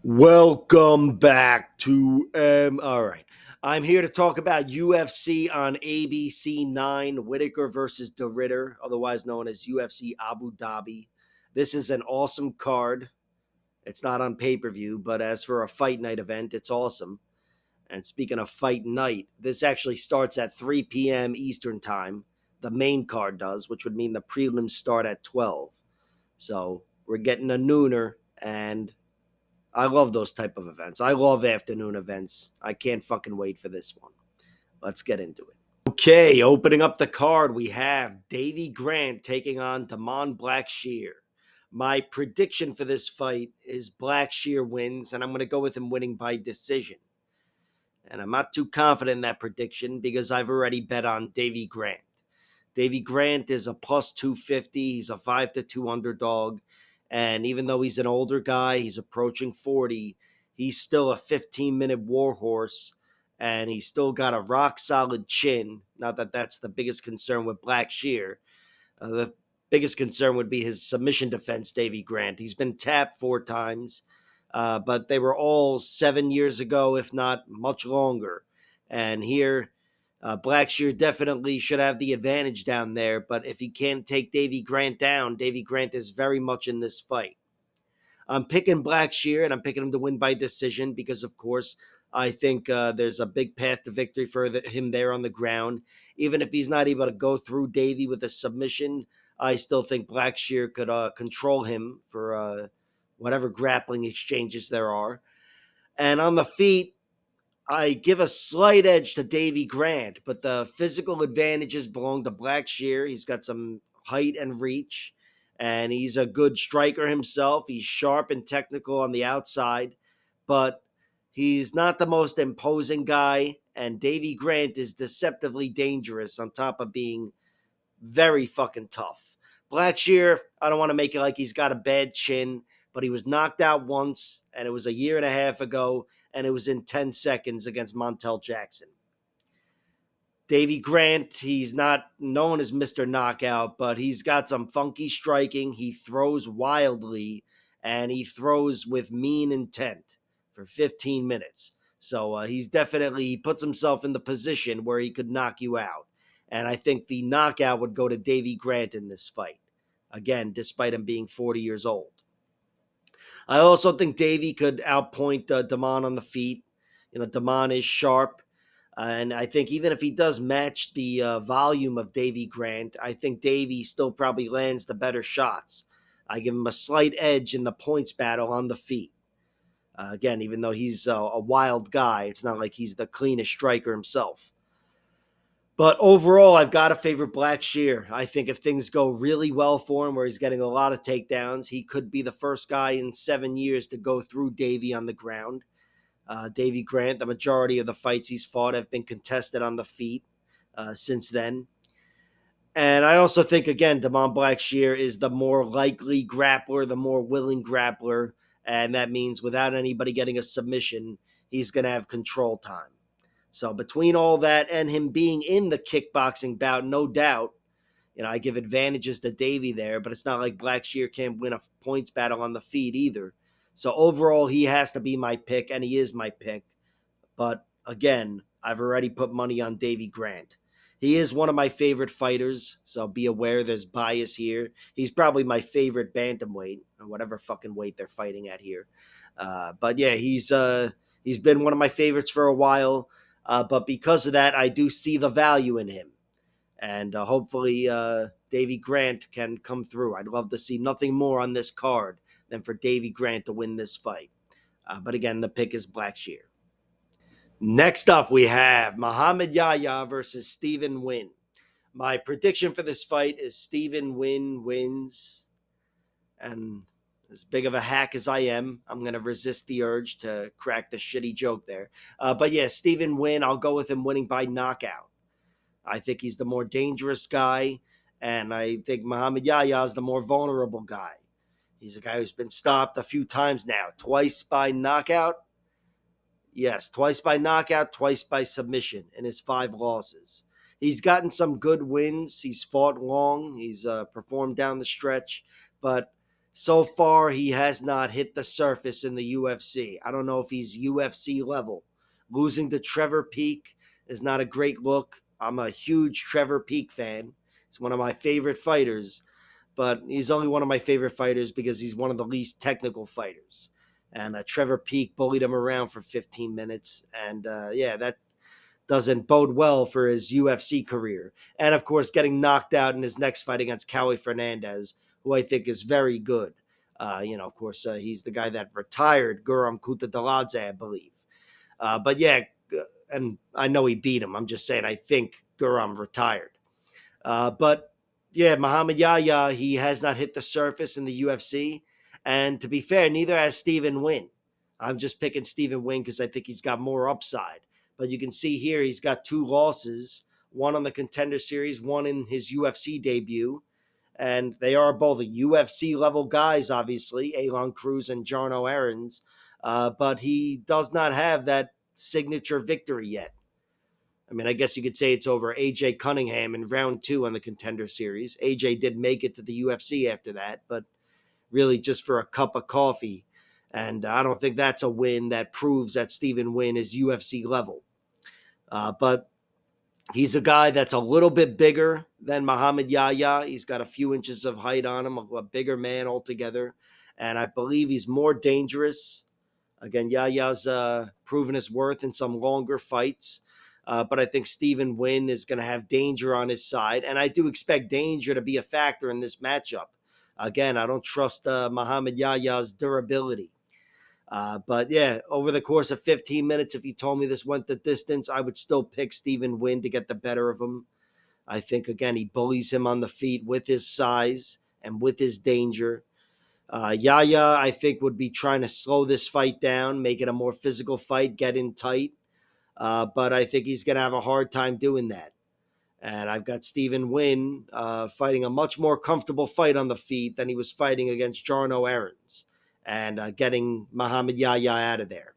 Welcome back to all right. I'm here to talk about UFC on ABC 9, Whittaker versus the Ritter, otherwise known as UFC Abu Dhabi. This is an awesome card. It's not on pay-per-view, but as for a fight night event, it's awesome. And speaking of fight night, this actually starts at 3 p.m. Eastern time. The main card does, which would mean the prelims start at 12. So we're getting a nooner, and I love those type of events. I love afternoon events. I can't fucking wait for this one. Let's get into it. Okay, opening up the card, we have Davy Grant taking on Damon Blackshear. My prediction for this fight is Blackshear wins, and I'm going to go with him winning by decision. And I'm not too confident in that prediction because I've already bet on Davy Grant. Davy Grant is a plus 250. He's a 5 to 2 underdog. And even though he's an older guy, he's approaching 40, he's still a 15-minute war horse. And he's still got a rock solid chin. Not that that's the biggest concern with Blackshear. The biggest concern would be his submission defense, Davy Grant. He's been tapped 4 times, but they were all 7 years ago, if not much longer. And here, Blackshear definitely should have the advantage down there, but if he can't take Davy Grant down, Davy Grant is very much in this fight. I'm picking Blackshear, and I'm picking him to win by decision because, of course, I think there's a big path to victory for him there on the ground. Even if he's not able to go through Davy with a submission, I still think Blackshear could control him for whatever grappling exchanges there are. And on the feet, I give a slight edge to Davy Grant, but the physical advantages belong to Blackshear. He's got some height and reach, and he's a good striker himself. He's sharp and technical on the outside, but he's not the most imposing guy. And Davy Grant is deceptively dangerous on top of being very fucking tough. Blackshear, I don't want to make it like he's got a bad chin, but he was knocked out once, and it was a year and a half ago, and it was in 10 seconds against Montel Jackson. Davy Grant, he's not known as Mr. Knockout, but he's got some funky striking. He throws wildly, and he throws with mean intent for 15 minutes. So he puts himself in the position where he could knock you out. And I think the knockout would go to Davy Grant in this fight. Again, despite him being 40 years old. I also think Davy could outpoint Damon on the feet. Damon is sharp. And I think even if he does match the volume of Davy Grant, I think Davy still probably lands the better shots. I give him a slight edge in the points battle on the feet. Again, even though he's a wild guy, it's not like he's the cleanest striker himself. But overall, I've got to favor Blackshear. I think if things go really well for him, where he's getting a lot of takedowns, he could be the first guy in 7 years to go through Davy on the ground. Davy Grant, the majority of the fights he's fought have been contested on the feet since then. And I also think, again, Damon Blackshear is the more likely grappler, the more willing grappler. And that means without anybody getting a submission, he's going to have control time. So between all that and him being in the kickboxing bout, no doubt, I give advantages to Davy there, but it's not like Blackshear can't win a points battle on the feet either. So overall, he has to be my pick, and he is my pick. But again, I've already put money on Davy Grant. He is one of my favorite fighters, so be aware there's bias here. He's probably my favorite bantamweight, or whatever fucking weight they're fighting at here. But yeah, he's been one of my favorites for a while. But because of that, I do see the value in him. And hopefully Davy Grant can come through. I'd love to see nothing more on this card than for Davy Grant to win this fight. But again, the pick is Blackshear. Next up, we have Muhammad Yahya versus Stephen Nguyen. My prediction for this fight is Stephen Nguyen wins. And as big of a hack as I am, I'm going to resist the urge to crack the shitty joke there. But yeah, Stephen Nguyen, I'll go with him winning by knockout. I think he's the more dangerous guy, and I think Muhammad Yahya is the more vulnerable guy. He's a guy who's been stopped a few times now, twice by knockout. Yes, twice by knockout, twice by submission in his 5 losses. He's gotten some good wins. He's fought long. He's performed down the stretch, but So far, he has not hit the surface in the UFC. I don't know if he's UFC level. Losing to Trevor Peek is not a great look. I'm a huge Trevor Peek fan. He's one of my favorite fighters, but he's only one of my favorite fighters because he's one of the least technical fighters. And Trevor Peek bullied him around for 15 minutes. And yeah, that doesn't bode well for his UFC career. And of course, getting knocked out in his next fight against Cali Fernandez, who I think is very good. Of course, he's the guy that retired Guram Kutateladze, I believe. But yeah, and I know he beat him. I'm just saying, I think Guram retired. But yeah, Muhammad Yahya, he has not hit the surface in the UFC. And to be fair, neither has Stephen Nguyen. I'm just picking Stephen Nguyen because I think he's got more upside. But you can see here he's got 2 losses, one on the Contender Series, one in his UFC debut. And they are both UFC level guys, obviously, Elon Cruz and Jarno Aarons. But he does not have that signature victory yet. I mean, I guess you could say it's over AJ Cunningham in round 2 on the Contender Series. AJ did make it to the UFC after that, but really just for a cup of coffee. And I don't think that's a win that proves that Stephen Nguyen is UFC level. But he's a guy that's a little bit bigger than Muhammad Yahya. He's got a few inches of height on him, a bigger man altogether. And I believe he's more dangerous. Again, Yahya's proven his worth in some longer fights. But I think Stephen Nguyen is going to have danger on his side. And I do expect danger to be a factor in this matchup. Again, I don't trust Muhammad Yahya's durability. But yeah, over the course of 15 minutes, if you told me this went the distance, I would still pick Stephen Nguyen to get the better of him. I think, again, he bullies him on the feet with his size and with his danger. Yahya, I think, would be trying to slow this fight down, make it a more physical fight, get in tight. But I think he's going to have a hard time doing that. And I've got Stephen Nguyen fighting a much more comfortable fight on the feet than he was fighting against Jarno Aarons and getting Muhammad Yahya out of there.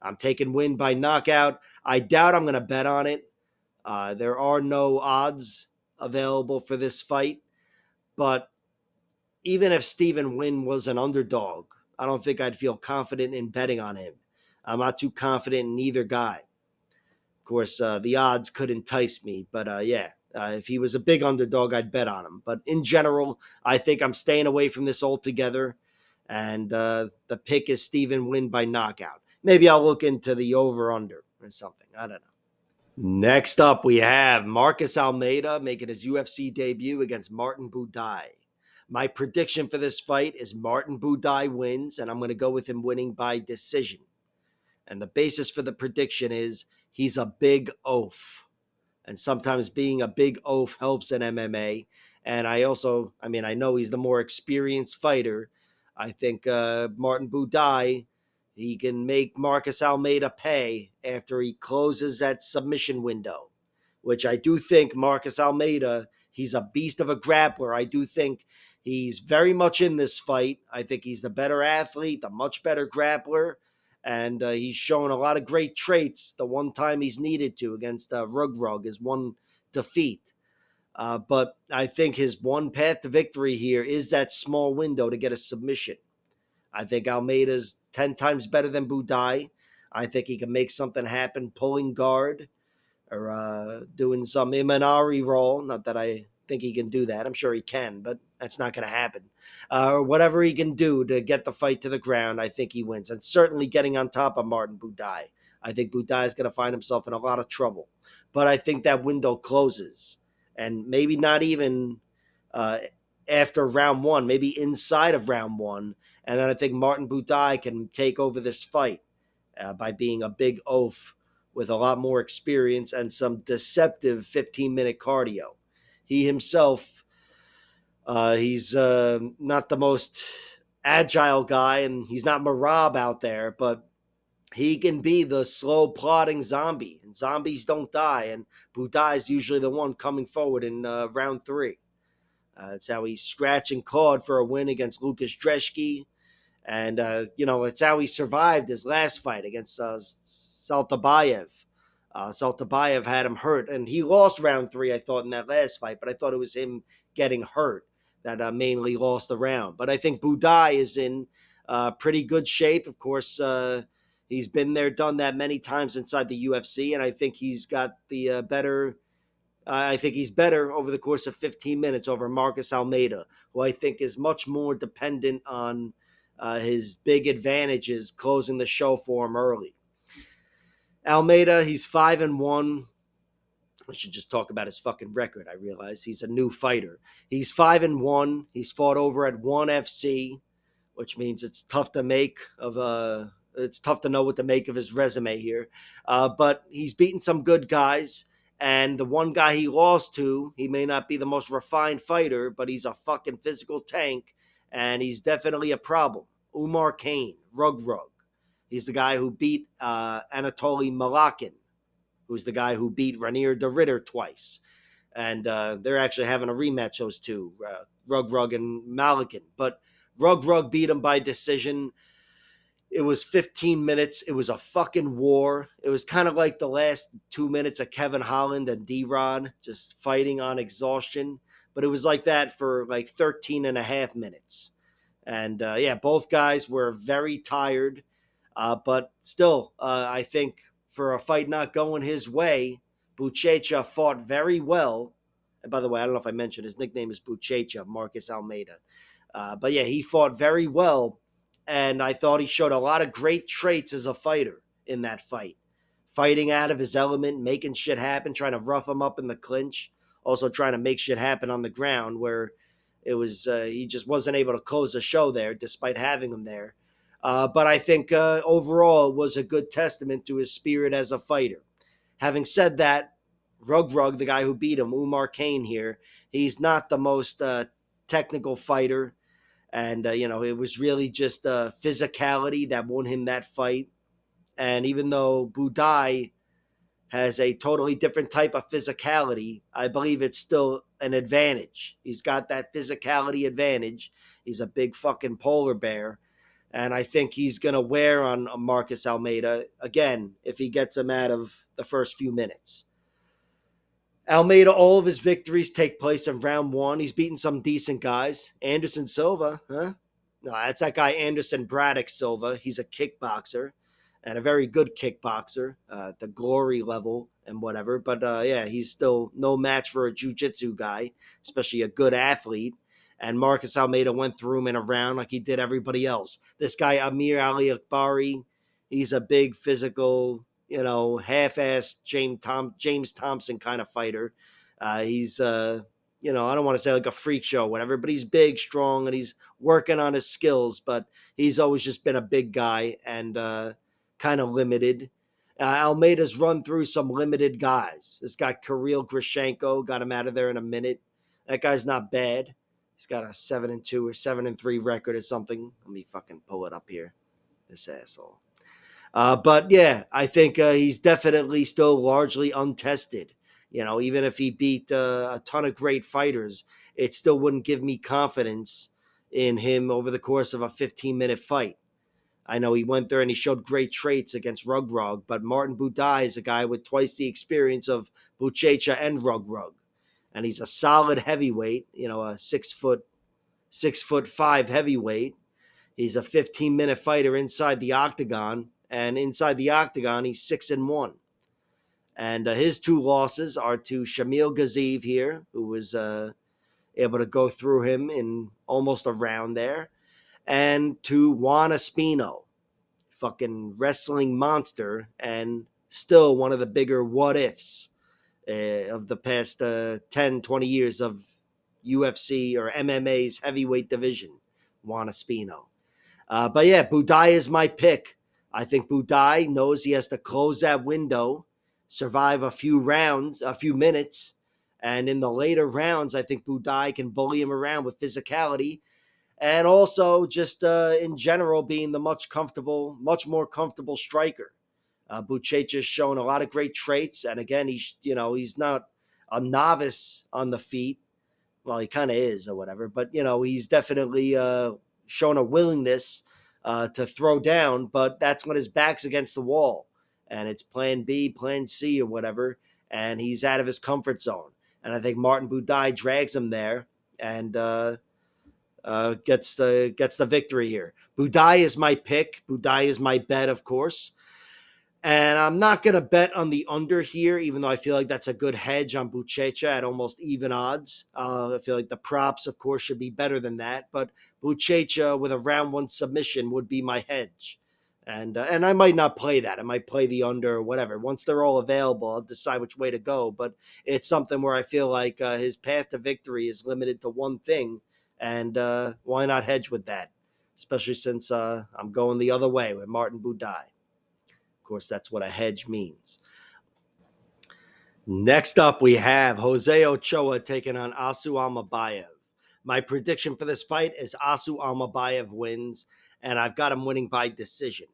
I'm taking Nguyen by knockout. I doubt I'm going to bet on it. There are no odds available for this fight. But even if Stephen Nguyen was an underdog, I don't think I'd feel confident in betting on him. I'm not too confident in either guy. Of course, the odds could entice me, but yeah, if he was a big underdog, I'd bet on him. But in general, I think I'm staying away from this altogether, and the pick is Stephen Nguyen by knockout. Maybe I'll look into the over/under or something. I don't know. Next up, we have Marcus Almeida making his UFC debut against Martin Buday. My prediction for this fight is Martin Buday wins, and I'm going to go with him winning by decision. And the basis for the prediction is he's a big oaf. And sometimes being a big oaf helps in MMA. And I know he's the more experienced fighter. I think Martin Buday, he can make Marcus Almeida pay after he closes that submission window, which I do think Marcus Almeida, he's a beast of a grappler. I do think he's very much in this fight. I think he's the better athlete, the much better grappler. And he's shown a lot of great traits the one time he's needed to against Rug, his one defeat. But I think his one path to victory here is that small window to get a submission. I think Almeida's 10 times better than Buday. I think he can make something happen pulling guard or doing some Imanari roll. Not that I think he can do that. I'm sure he can, but that's not going to happen. Or whatever he can do to get the fight to the ground, I think he wins. And certainly getting on top of Martin Buday. I think Buday is going to find himself in a lot of trouble. But I think that window closes. And maybe not even uh, after round 1, maybe inside of round 1. And then I think Martin Buday can take over this fight by being a big oaf with a lot more experience and some deceptive 15-minute cardio. He himself, he's not the most agile guy, and he's not Marab out there, but he can be the slow, plodding zombie. And zombies don't die, and Buday is usually the one coming forward in round 3. That's how he scratched and clawed for a win against Lucas Dreschke. And, it's how he survived his last fight against Saltabaev. Saltabaev had him hurt, and he lost round 3, I thought, in that last fight, but I thought it was him getting hurt. that mainly lost the round. But I think Buday is in pretty good shape. Of course, he's been there, done that many times inside the UFC, and I think he's got the better. I think he's better over the course of 15 minutes over Marcus Almeida, who I think is much more dependent on his big advantages closing the show for him early. Almeida, he's 5-1. I should just talk about his fucking record. I realize he's a new fighter. He's 5-1. He's fought over at ONE FC, which means it's tough to make of a. It's tough to know what to make of his resume here, but he's beaten some good guys. And the one guy he lost to, he may not be the most refined fighter, but he's a fucking physical tank, and he's definitely a problem. Umar Kane, Rug Rug. He's the guy who beat Anatoly Malakin, who's the guy who beat Reinier de Ridder twice. And they're actually having a rematch, those two, Rug Rug and Malakin. But Rug Rug beat him by decision. It was 15 minutes. It was a fucking war. It was kind of like the last 2 minutes of Kevin Holland and D-Rod just fighting on exhaustion. But it was like that for like 13 and a half minutes. And yeah, both guys were very tired. But still, I think for a fight not going his way, Buchecha fought very well. And by the way, I don't know if I mentioned his nickname is Buchecha, Marcus Almeida. But yeah, he fought very well. And I thought he showed a lot of great traits as a fighter in that fight. Fighting out of his element, making shit happen, trying to rough him up in the clinch. Also trying to make shit happen on the ground where it was he just wasn't able to close the show there despite having him there. But I think overall it was a good testament to his spirit as a fighter. Having said that, Rug Rug, the guy who beat him, Umar Kane here, he's not the most technical fighter. And, it was really just physicality that won him that fight. And even though Buday has a totally different type of physicality, I believe it's still an advantage. He's got that physicality advantage. He's a big fucking polar bear. And I think he's going to wear on Marcus Almeida, again, if he gets him out of the first few minutes. Almeida, all of his victories take place in round one. He's beaten some decent guys. Anderson Silva, huh? No, that's that guy Anderson Braddock Silva. He's a kickboxer and a very good kickboxer, the glory level and whatever. But yeah, he's still no match for a jiu-jitsu guy, especially a good athlete. And Marcus Almeida went through him in a round like he did everybody else. This guy, Amir Ali Akbari, he's a big physical, half-assed James Thompson kind of fighter. He's, I don't want to say like a freak show, whatever, but he's big, strong, and he's working on his skills. But he's always just been a big guy and kind of limited. Almeida's run through some limited guys. This guy, Kirill Grishenko, got him out of there in a minute. That guy's not bad. He's got a 7-2 or 7-3 record or something. Let me fucking pull it up here. This asshole. But yeah, I think he's definitely still largely untested. Even if he beat a ton of great fighters, it still wouldn't give me confidence in him over the course of a 15-minute fight. I know he went there and he showed great traits against Rug Rug, but Martin Buday is a guy with twice the experience of Buchecha and Rug Rug. And he's a solid heavyweight, a 6'5" heavyweight. He's a 15-minute fighter inside the octagon, and inside the octagon, he's 6-1. And his two losses are to Shamil Gaziev here, who was able to go through him in almost a round there, and to Juan Espino, fucking wrestling monster, and still one of the bigger what-ifs of the past 10, 20 years of UFC or MMA's heavyweight division, Juan Espino. But yeah, Buday is my pick. I think Buday knows he has to close that window, survive a few rounds, a few minutes, and in the later rounds, I think Buday can bully him around with physicality, and also just in general being the much more comfortable striker. Buchecha's shown a lot of great traits, and again, he's not a novice on the feet. Well, he kind of is or whatever, but he's definitely shown a willingness to throw down, but that's when his back's against the wall and it's plan B, plan C or whatever, and he's out of his comfort zone. And I think Martin Buday drags him there, and gets the victory here. Buday is my pick. Buday is my bet, of course. And I'm not going to bet on the under here, even though I feel like that's a good hedge on Buchecha at almost even odds. I feel like the props, of course, should be better than that. But Buchecha with a round one submission would be my hedge. And I might not play that. I might play the under or whatever. Once they're all available, I'll decide which way to go. But it's something where I feel like his path to victory is limited to one thing. And why not hedge with that? Especially since I'm going the other way with Martin Buday. Of course, that's what a hedge means. Next up, we have Jose Ochoa taking on Asu Almabaev. My prediction for this fight is Asu Almabaev wins, and I've got him winning by decision.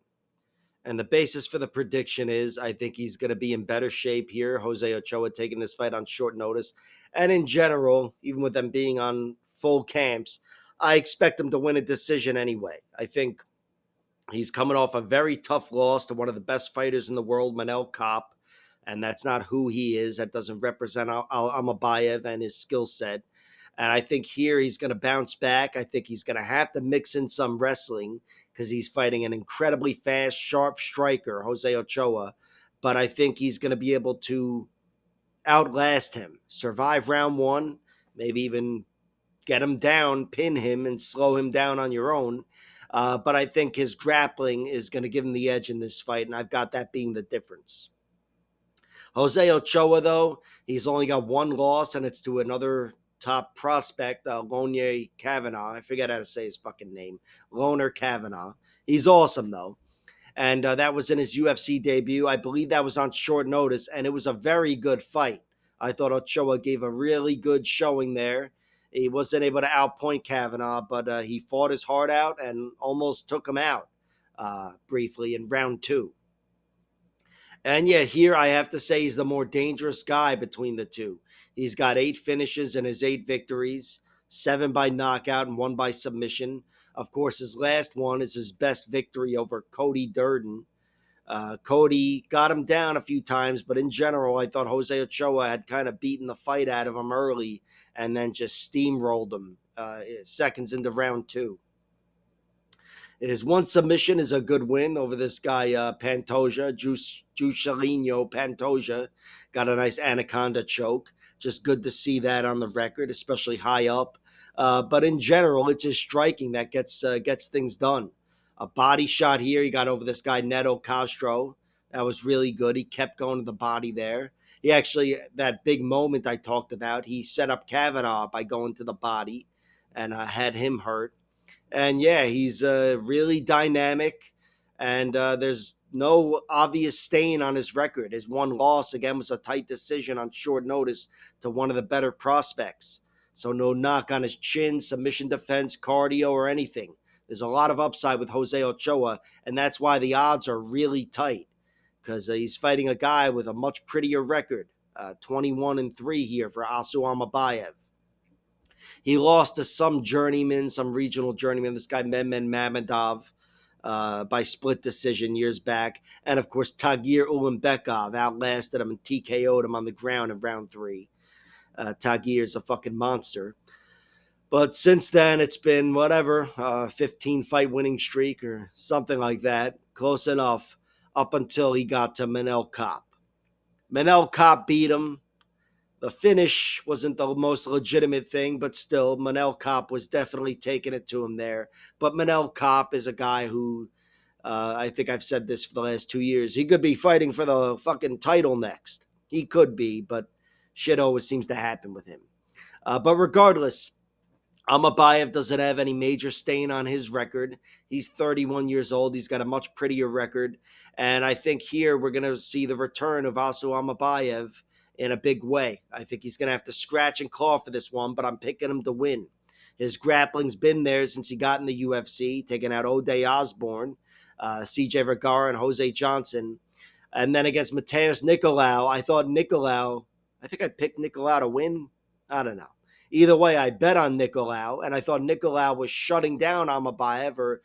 And the basis for the prediction is I think he's going to be in better shape here. Jose Ochoa taking this fight on short notice. And in general, even with them being on full camps, I expect him to win a decision anyway. I think he's coming off a very tough loss to one of the best fighters in the world, Manel Kape, and that's not who he is. That doesn't represent Almabaev and his skill set. And I think here he's going to bounce back. I think he's going to have to mix in some wrestling because he's fighting an incredibly fast, sharp striker, Jose Ochoa. But I think he's going to be able to outlast him, survive round one, maybe even get him down, pin him, and slow him down on your own. But I think his grappling is going to give him the edge in this fight, and I've got that being the difference. Jose Ochoa, though, he's only got one loss, and it's to another top prospect, Loner Kavanaugh. I forget how to say his fucking name. Loner Kavanaugh. He's awesome, though. And that was in his UFC debut. I believe that was on short notice, and it was a very good fight. I thought Ochoa gave a really good showing there. He wasn't able to outpoint Kavanaugh, but he fought his heart out and almost took him out briefly in round two. And yeah, here I have to say he's the more dangerous guy between the two. He's got 8 finishes in his 8 victories, 7 by knockout and 1 by submission. Of course, his last one is his best victory over Cody Durden. Cody got him down a few times, but in general, I thought Jose Ochoa had kind of beaten the fight out of him early and then just steamrolled him seconds into round two. His one submission is a good win over this guy, Pantoja, Juscelino Pantoja. Got a nice anaconda choke. Just good to see that on the record, especially high up. But in general, it's his striking that gets things done. A body shot here. He got over this guy, Neto Castro. That was really good. He kept going to the body there. He actually, that big moment I talked about, he set up Kavanaugh by going to the body and had him hurt. And yeah, he's really dynamic, and there's no obvious stain on his record. His one loss, again, was a tight decision on short notice to one of the better prospects. So no knock on his chin, submission defense, cardio, or anything. There's a lot of upside with Jose Ochoa, and that's why the odds are really tight because he's fighting a guy with a much prettier record, 21-3 here for Asu Almabaev. He lost to some journeyman, some regional journeyman, this guy Mehmet Mamedov, by split decision years back. And of course, Tagir Ulanbekov outlasted him and TKO'd him on the ground in round 3. Tagir is a fucking monster. But since then, it's been whatever, 15 fight winning streak or something like that. Close enough up until he got to Manel Kape. Manel Kape beat him. The finish wasn't the most legitimate thing, but still, Manel Kape was definitely taking it to him there. But Manel Kape is a guy who, I think I've said this for the last 2 years, he could be fighting for the fucking title next. He could be, but shit always seems to happen with him. But regardless, Almabaev doesn't have any major stain on his record. He's 31 years old. He's got a much prettier record. And I think here we're going to see the return of Asu Almabaev in a big way. I think he's going to have to scratch and claw for this one, but I'm picking him to win. His grappling's been there since he got in the UFC, taking out Ode Osborne, CJ Vergara, and Jose Johnson. And then against Mateus Nicolau, I think I picked Nicolau to win. I don't know. Either way, I bet on Nicolau, and I thought Nicolau was shutting down Almabaev or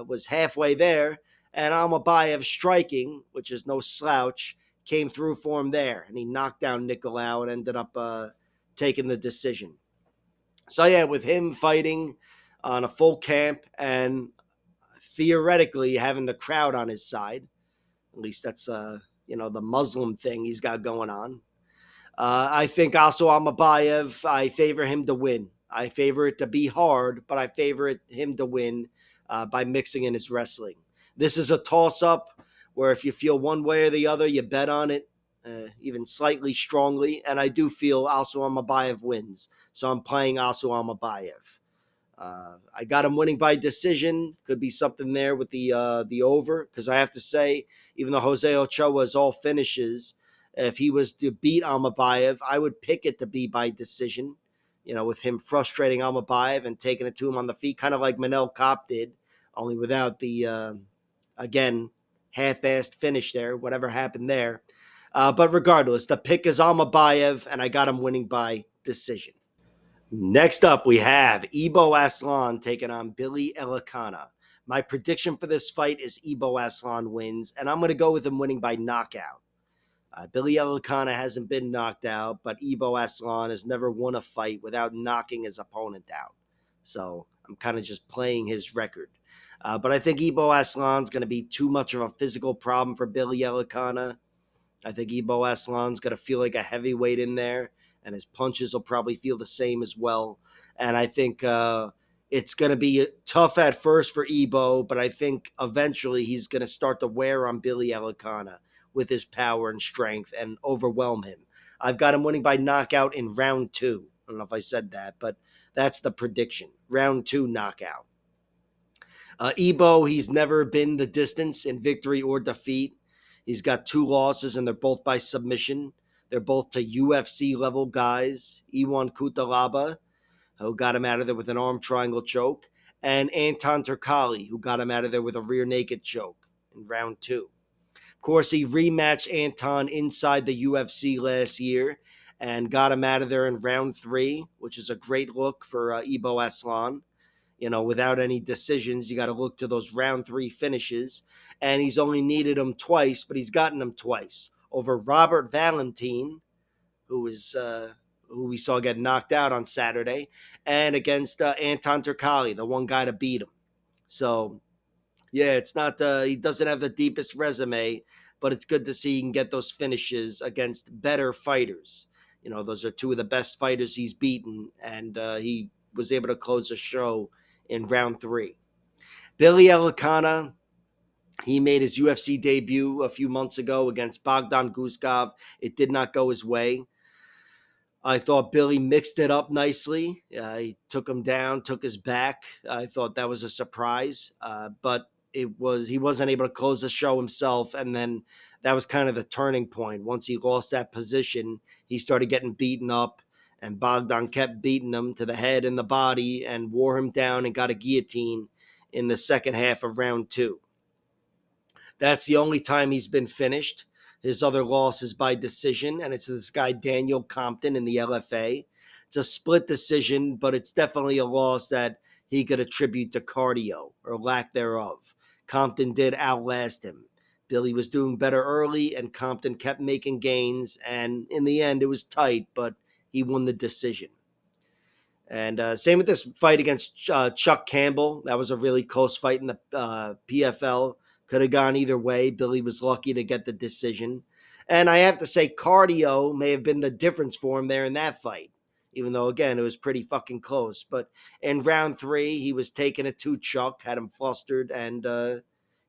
was halfway there. And Almabaev striking, which is no slouch, came through for him there. And he knocked down Nicolau and ended up taking the decision. So yeah, with him fighting on a full camp and theoretically having the crowd on his side. At least that's the Muslim thing he's got going on. I think also Almabaev, I favor him to win. I favor it to be hard, but I favor him to win by mixing in his wrestling. This is a toss-up where if you feel one way or the other, you bet on it, even slightly strongly. And I do feel also Almabaev wins. So I'm playing also Almabaev. I got him winning by decision. Could be something there with the over, because I have to say, even though Jose Ochoa is all finishes, if he was to beat Almabaev, I would pick it to be by decision. With him frustrating Almabaev and taking it to him on the feet, kind of like Manel Kopp did, only without the again half-assed finish there. Whatever happened there, but regardless, the pick is Almabaev, and I got him winning by decision. Next up, we have Ibo Aslan taking on Billy Elekana. My prediction for this fight is Ibo Aslan wins, and I'm going to go with him winning by knockout. Billy Elekana hasn't been knocked out, but Ibo Aslan has never won a fight without knocking his opponent out. So I'm kind of just playing his record. But I think Ibo Aslan's going to be too much of a physical problem for Billy Elekana. I think Ibo Aslan's going to feel like a heavyweight in there, and his punches will probably feel the same as well. And I think it's going to be tough at first for Ibo, but I think eventually he's going to start to wear on Billy Elekana with his power and strength and overwhelm him. I've got him winning by knockout in round 2. I don't know if I said that, but that's the prediction. Round 2 knockout. Ibo, he's never been the distance in victory or defeat. He's got 2 losses, and they're both by submission. They're both to UFC level guys. Iwan Kutalaba, who got him out of there with an arm triangle choke, and Anton Turkali, who got him out of there with a rear naked choke in round 2. Of course, he rematched Anton inside the UFC last year and got him out of there in round 3, which is a great look for Ibo Aslan. Without any decisions, you got to look to those round 3 finishes. And he's only needed them twice, but he's gotten them twice over Robert Valentin, who we saw get knocked out on Saturday, and against Anton Turkali, the one guy to beat him. So, yeah, it's not he doesn't have the deepest resume, but it's good to see he can get those finishes against better fighters. Those are 2 of the best fighters he's beaten, and he was able to close the show in round 3. Billy Elekana, he made his UFC debut a few months ago against Bogdan Guskov. It did not go his way. I thought Billy mixed it up nicely. He took him down, took his back. I thought that was a surprise, but he wasn't able to close the show himself, and then that was kind of the turning point. Once he lost that position, he started getting beaten up, and Bogdan kept beating him to the head and the body and wore him down and got a guillotine in the second half of round 2. That's the only time he's been finished. His other loss is by decision, and it's this guy Daniel Compton in the LFA. It's a split decision, but it's definitely a loss that he could attribute to cardio or lack thereof. Compton did outlast him. Billy was doing better early, and Compton kept making gains, and in the end, it was tight, but he won the decision. And same with this fight against Chuck Campbell. That was a really close fight in the PFL. Could have gone either way. Billy was lucky to get the decision. And I have to say, cardio may have been the difference for him there in that fight, even though, again, it was pretty fucking close. But in round 3, he was taking it to Chuck, had him flustered, and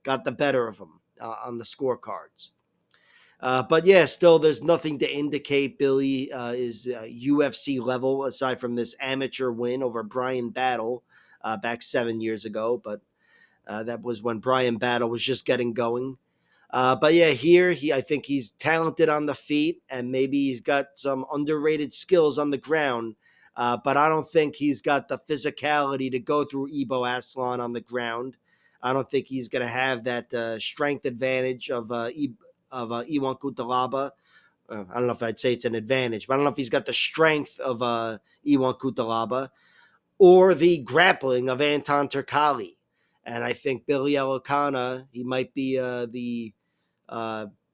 got the better of him on the scorecards. But yeah, still, there's nothing to indicate Billy is UFC level aside from this amateur win over Brian Battle back 7 years ago. But that was when Brian Battle was just getting going. But yeah, here I think he's talented on the feet, and maybe he's got some underrated skills on the ground. But I don't think he's got the physicality to go through Ibo Aslan on the ground. I don't think he's going to have that strength advantage of Iwan Kutalaba. I don't know if I'd say it's an advantage, but I don't know if he's got the strength of Iwan Kutalaba or the grappling of Anton Turkali. And I think Billy Elekana, he might be the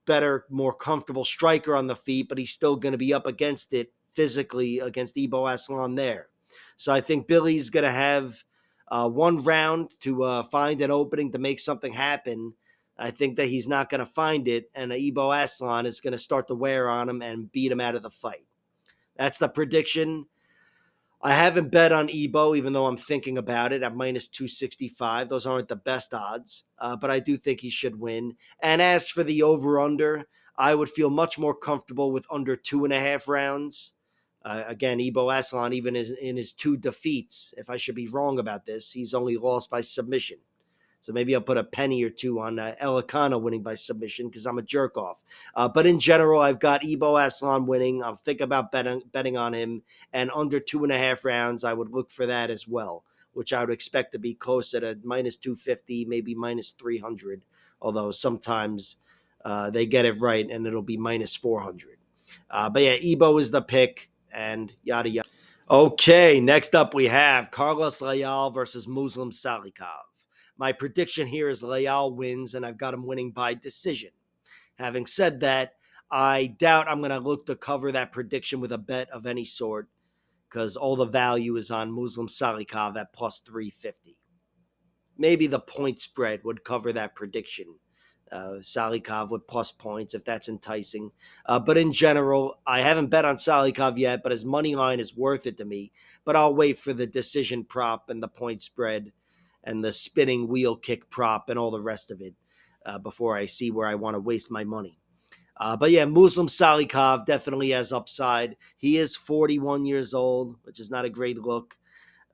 better, more comfortable striker on the feet, but he's still going to be up against it physically against Ibo Aslan there. So I think Billy's going to have one round to find an opening to make something happen. I think that he's not going to find it, and Ibo Aslan is going to start to wear on him and beat him out of the fight. That's the prediction. I haven't bet on Ebo, even though I'm thinking about it at minus 265. Those aren't the best odds, but I do think he should win. And as for the over under, I would feel much more comfortable with under 2.5 rounds. Again, Ebo Aslan, even in his 2 defeats, if I should be wrong about this, he's only lost by submission. So maybe I'll put a penny or two on Elekana winning by submission because I'm a jerk off. But in general, I've got Ebo Aslan winning. I'll think about betting on him. And under 2.5 rounds, I would look for that as well, which I would expect to be closer to minus 250, maybe minus 300. Although sometimes they get it right and it'll be minus 400. But yeah, Ebo is the pick and yada yada. Okay, next up we have Carlos Leal versus Muslim Salikhov. My prediction here is Leal wins, and I've got him winning by decision. Having said that, I doubt I'm going to look to cover that prediction with a bet of any sort because all the value is on Muslim Salikhov at plus 350. Maybe the point spread would cover that prediction. Salikhov with plus points if that's enticing. But in general, I haven't bet on Salikhov yet, but his money line is worth it to me. But I'll wait for the decision prop and the point spread and the spinning wheel kick prop and all the rest of it before I see where I want to waste my money. But yeah, Muslim Salikhov definitely has upside. He is 41 years old, which is not a great look.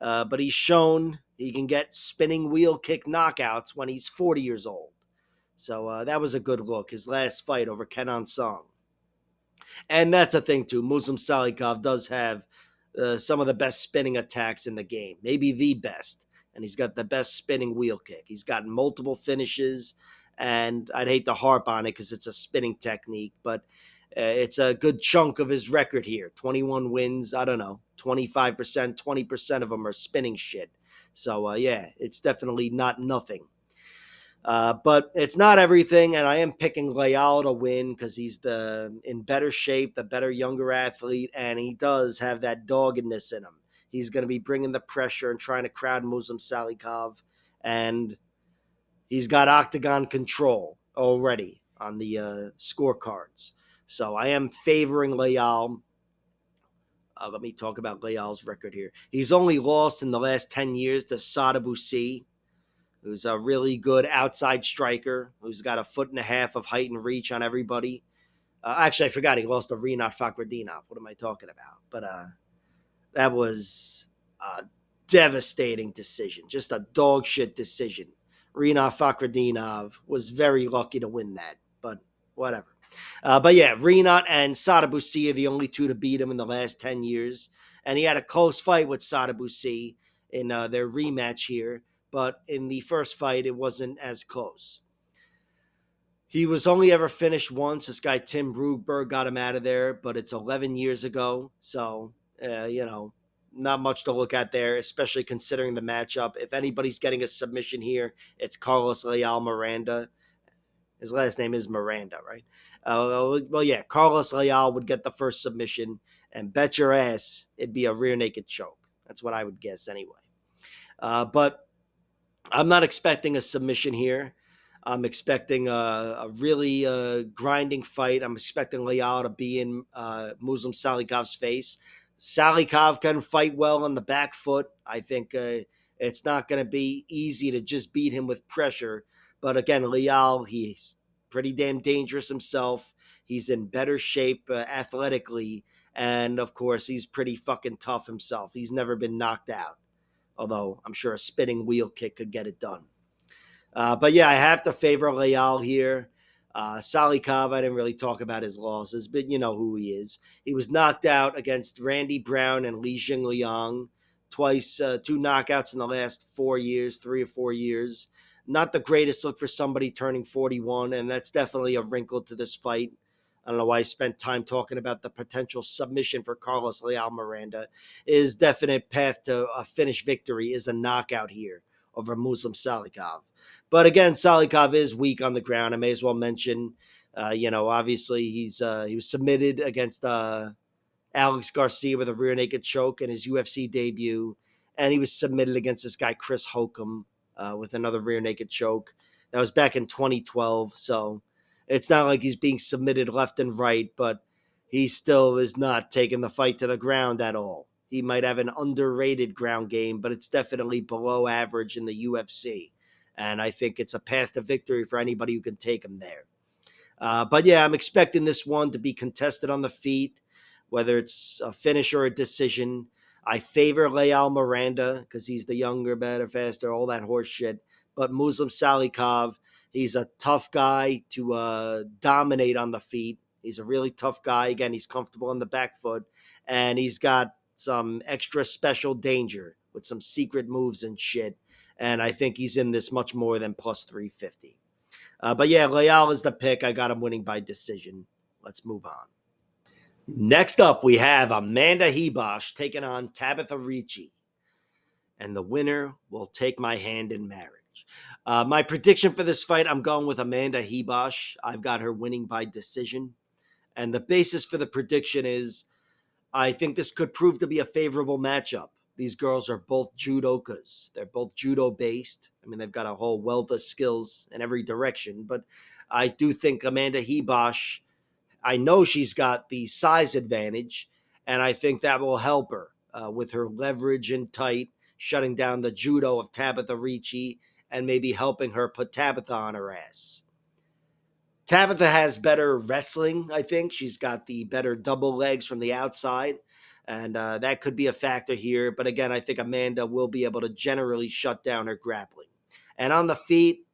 But he's shown he can get spinning wheel kick knockouts when he's 40 years old. So that was a good look. His last fight over Kenan Song. And that's a thing, too. Muslim Salikhov does have some of the best spinning attacks in the game, maybe the best. And he's got the best spinning wheel kick. He's got multiple finishes, and I'd hate to harp on it because it's a spinning technique, but it's a good chunk of his record here. 21 wins, I don't know, 25%, 20% of them are spinning shit. So, yeah, it's definitely not nothing. But it's not everything, and I am picking Leal to win because he's in better shape, the better younger athlete, and he does have that doggedness in him. He's going to be bringing the pressure and trying to crowd Muslim Salikhov, and he's got octagon control already on the scorecards. So I am favoring Leal. Let me talk about Leal's record here. He's only lost in the last 10 years to Sadabusi, who's a really good outside striker, who's got a foot and a half of height and reach on everybody. Actually, I forgot he lost to Reinier Fakhretdinov. What am I talking about? But that was a devastating decision, just a dog shit decision. Reinier Fakhretdinov was very lucky to win that, but whatever. But yeah, Reinier and Sadabusi are the only two to beat him in the last 10 years. And he had a close fight with Sadabusi in their rematch here. But in the first fight, it wasn't as close. He was only ever finished once. This guy, Tim Brugberg, got him out of there, but it's 11 years ago. So, not much to look at there, especially considering the matchup. If anybody's getting a submission here, it's Carlos Leal Miranda. His last name is Miranda, right? Well, yeah, Carlos Leal would get the first submission, and bet your ass it'd be a rear naked choke. That's what I would guess anyway. But I'm not expecting a submission here. I'm expecting a really grinding fight. I'm expecting Leal to be in Muslim Salikhov's face. Salikhov can fight well on the back foot. I think it's not going to be easy to just beat him with pressure. But again, Leal, he's pretty damn dangerous himself. He's in better shape athletically. And of course, he's pretty fucking tough himself. He's never been knocked out. Although I'm sure a spinning wheel kick could get it done. But yeah, I have to favor Leal here. Salikhov, I didn't really talk about his losses, but you know who he is. He was knocked out against Randy Brown and Li Jingliang twice, 2 knockouts in the last 4 years, 3 or 4 years. Not the greatest look for somebody turning 41, and that's definitely a wrinkle to this fight. I don't know why I spent time talking about the potential submission for Carlos Leal Miranda. His definite path to a finish victory is a knockout here over Muslim Salikhov. But again, Salikhov is weak on the ground. I may as well mention, obviously he was submitted against Alex Garcia with a rear naked choke in his UFC debut. and he was submitted against this guy Chris Holcomb with another rear naked choke. That was back in 2012, so it's not like he's being submitted left and right, but he still is not taking the fight to the ground at all. He might have an underrated ground game, but it's definitely below average in the UFC. And I think it's a path to victory for anybody who can take him there. But yeah, I'm expecting this one to be contested on the feet, whether it's a finish or a decision. I favor Leal Miranda because he's the younger, better, faster, all that horse shit. But Muslim Salikhov, he's a tough guy to dominate on the feet. He's a really tough guy. Again, he's comfortable on the back foot, and he's got some extra special danger with some secret moves and shit. And I think he's in this much more than plus 350. But yeah, Leal is the pick. I got him winning by decision. Let's move on. Next up, we have Amanda Ribas taking on Tabitha Ricci. And the winner will take my hand in marriage. My prediction for this fight, I'm going with Amanda Ribas. I've got her winning by decision. And the basis for the prediction is I think this could prove to be a favorable matchup. These girls are both judokas. They're both judo based. I mean, they've got a whole wealth of skills in every direction. But I do think Amanda Ribas, I know she's got the size advantage, and I think that will help her with her leverage and tight, shutting down the judo of Tabitha Ricci, and maybe helping her put Tabitha on her ass. Tabitha has better wrestling, I think. She's got the better double legs from the outside, and that could be a factor here. But again, I think Amanda will be able to generally shut down her grappling. And on the feet,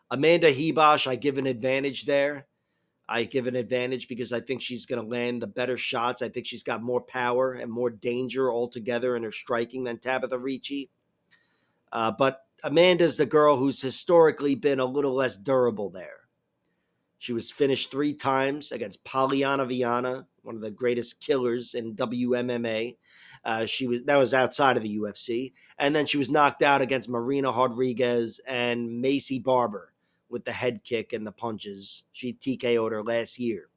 Amanda Ribas, I give an advantage there. I give an advantage because I think she's going to land the better shots. I think she's got more power and more danger altogether in her striking than Tabitha Ricci. But Amanda's the girl who's historically been a little less durable there. She was finished 3 times against Polyana Viana, one of the greatest killers in WMMA. That was outside of the UFC, and then she was knocked out against Marina Rodriguez and Macy Barber with the head kick and the punches. She TKO'd her last year.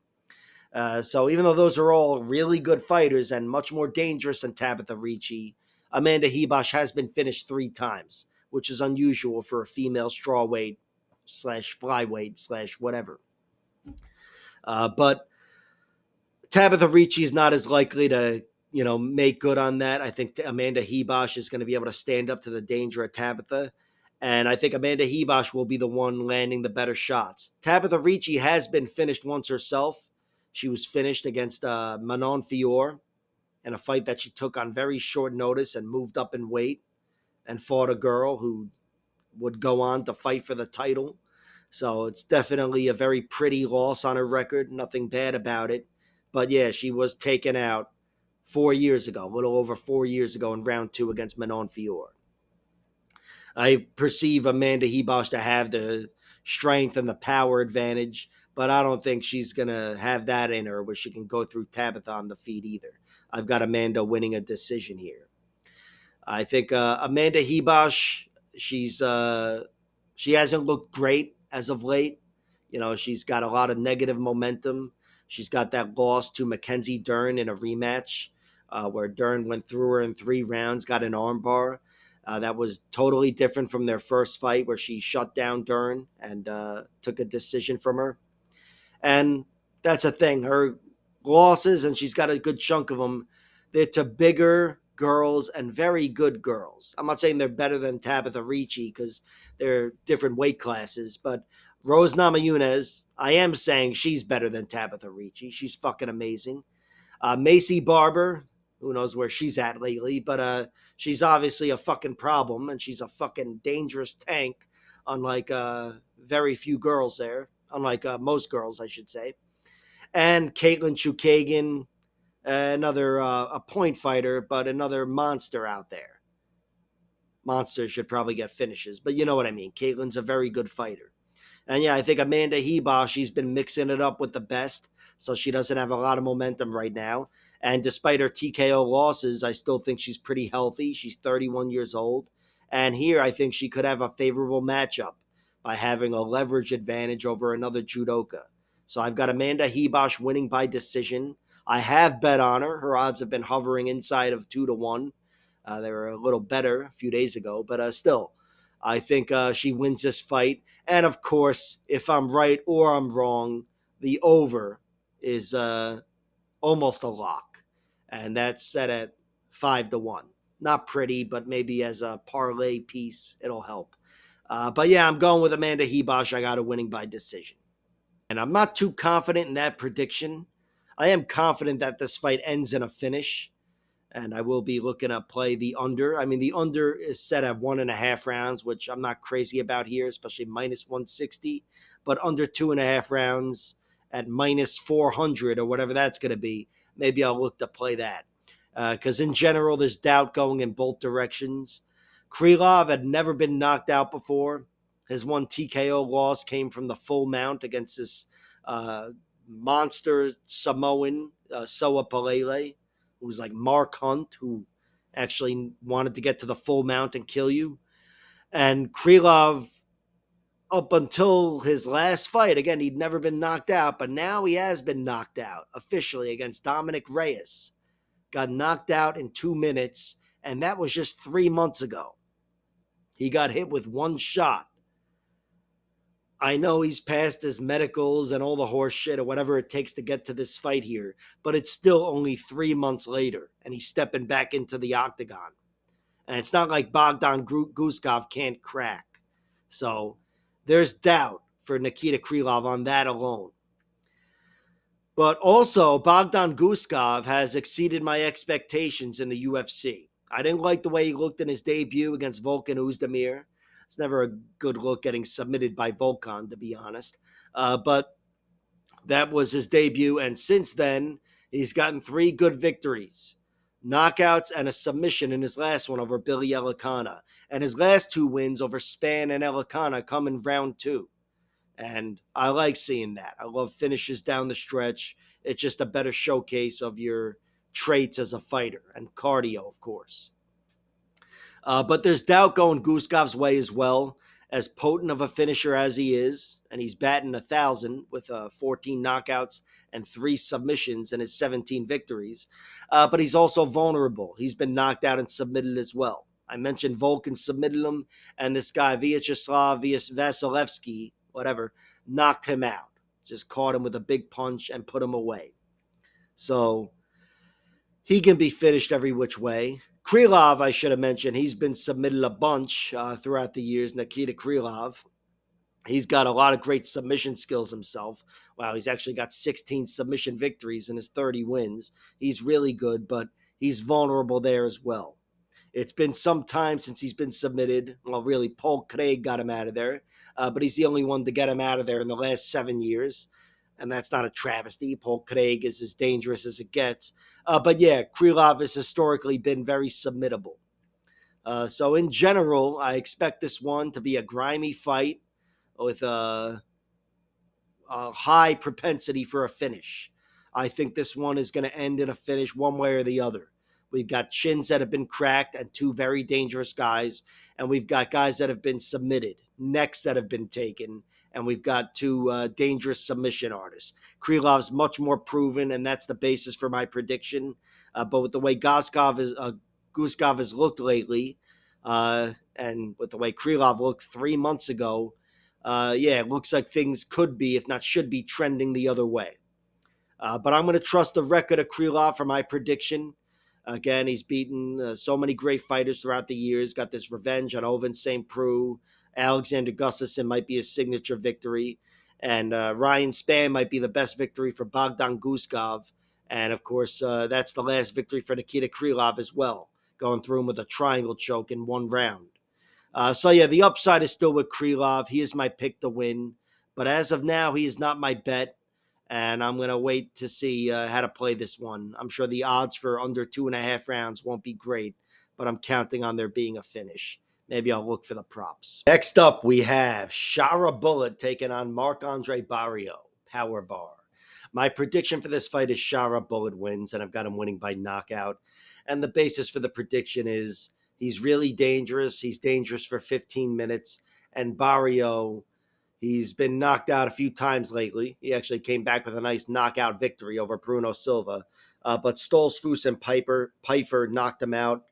So even though those are all really good fighters and much more dangerous than Tabitha Ricci, Amanda Ribas has been finished 3 times, which is unusual for a female strawweight slash flyweight slash whatever. But Tabitha Ricci is not as likely to, make good on that. I think Amanda Ribas is going to be able to stand up to the danger of Tabitha. And I think Amanda Ribas will be the one landing the better shots. Tabitha Ricci has been finished once herself. She was finished against Manon Fior in a fight that she took on very short notice and moved up in weight and fought a girl who would go on to fight for the title. So it's definitely a very pretty loss on her record. Nothing bad about it. But yeah, she was taken out 4 years ago, a little over 4 years ago in round 2 against Manon Fior. I perceive Amanda Ribas to have the strength and the power advantage, but I don't think she's going to have that in her where she can go through Tabitha on the feet either. I've got Amanda winning a decision here. I think Amanda Ribas, she hasn't looked great as of late. She's got a lot of negative momentum. She's got that loss to Mackenzie Dern in a rematch where Dern went through her in 3 rounds, got an armbar. That was totally different from their first fight where she shut down Dern and took a decision from her. And that's a thing. Her losses, and she's got a good chunk of them, they're to bigger girls and very good girls. I'm not saying they're better than Tabitha Ricci because they're different weight classes, but Rose Namajunas, I am saying she's better than Tabitha Ricci. She's fucking amazing. Macy Barber, who knows where she's at lately, but she's obviously a fucking problem, and she's a fucking dangerous tank, unlike very few girls there, unlike most girls, I should say. And Caitlin Chukagian, another a point fighter, but another monster out there. Monsters should probably get finishes, but you know what I mean. Caitlin's a very good fighter. And yeah, I think Amanda Ribas, she's been mixing it up with the best, so she doesn't have a lot of momentum right now. And despite her TKO losses, I still think she's pretty healthy. She's 31 years old. And here, I think she could have a favorable matchup by having a leverage advantage over another judoka. So I've got Amanda Ribas winning by decision. I have bet on her. Her odds have been hovering inside of 2-1. They were a little better a few days ago, but still, I think she wins this fight. And of course, if I'm right or I'm wrong, the over is almost a lock, and that's set at 5-1. Not pretty, but maybe as a parlay piece, it'll help. But yeah, I'm going with Amanda Hebosh. I got her winning by decision. And I'm not too confident in that prediction. I am confident that this fight ends in a finish, and I will be looking to play the under. I mean, the under is set at 1.5 rounds, which I'm not crazy about here, especially minus 160, but under 2.5 rounds at minus 400 or whatever that's going to be, maybe I'll look to play that. Because in general, there's doubt going in both directions. Krylov had never been knocked out before. His one TKO loss came from the full mount against this monster Samoan, Soa Palele, who was like Mark Hunt, who actually wanted to get to the full mount and kill you. And Krylov, up until his last fight, again, he'd never been knocked out, but now he has been knocked out officially against Dominic Reyes. Got knocked out in 2 minutes, and that was just 3 months ago. He got hit with one shot. I know he's passed his medicals and all the horse shit or whatever it takes to get to this fight here, but it's still only 3 months later, and he's stepping back into the octagon. And it's not like Bogdan Guskov can't crack. So there's doubt for Nikita Krylov on that alone. But also, Bogdan Guskov has exceeded my expectations in the UFC. I didn't like the way he looked in his debut against Volkan Oezdemir. It's never a good look getting submitted by Volkan, to be honest. But that was his debut, and since then, he's gotten 3 good victories. Knockouts and a submission in his last one over Billy Elekana. And his last 2 wins over Span and Elekana come in round 2. And I like seeing that. I love finishes down the stretch. It's just a better showcase of your traits as a fighter and cardio, of course. But there's doubt going Guskov's way as well, as potent of a finisher as he is, and he's batting 1,000 with 14 knockouts and 3 submissions in his 17 victories. But he's also vulnerable. He's been knocked out and submitted as well. I mentioned Volkan submitted him, and this guy Vyacheslav Vasilevsky, whatever, knocked him out. Just caught him with a big punch and put him away. So he can be finished every which way. Krylov, I should have mentioned, he's been submitted a bunch throughout the years. Nikita Krylov. He's got a lot of great submission skills himself. Wow, he's actually got 16 submission victories in his 30 wins. He's really good, but he's vulnerable there as well. It's been some time since he's been submitted. Well, really, Paul Craig got him out of there, but he's the only one to get him out of there in the last 7 years. And that's not a travesty. Paul Craig is as dangerous as it gets. But yeah, Krylov has historically been very submittable. So in general, I expect this one to be a grimy fight with a high propensity for a finish. I think this one is going to end in a finish one way or the other. We've got chins that have been cracked and 2 very dangerous guys, and we've got guys that have been submitted, necks that have been taken, and we've got 2 dangerous submission artists. Krylov's much more proven, and that's the basis for my prediction. But with the way Guskov has looked lately, and with the way Krylov looked 3 months ago, yeah, it looks like things could be, if not should be, trending the other way. But I'm going to trust the record of Krylov for my prediction. Again, he's beaten so many great fighters throughout the years. Got this revenge on Ovince St. Preux. Alexander Gustafsson might be his signature victory. And Ryan Spann might be the best victory for Bogdan Guskov. And, of course, that's the last victory for Nikita Krylov as well, going through him with a triangle choke in 1 round. So, yeah, the upside is still with Krylov. He is my pick to win. But as of now, he is not my bet. And I'm going to wait to see how to play this one. I'm sure the odds for under 2.5 rounds won't be great, but I'm counting on there being a finish. Maybe I'll look for the props. Next up, we have Shara Bullet taking on Marc-Andre Barriault, power bar. My prediction for this fight is Shara Bullet wins, and I've got him winning by knockout. And the basis for the prediction is he's really dangerous. He's dangerous for 15 minutes. And Barriault, He's been knocked out a few times lately. He actually came back with a nice knockout victory over Bruno Silva. But Stoltzfus and Pfeiffer knocked him out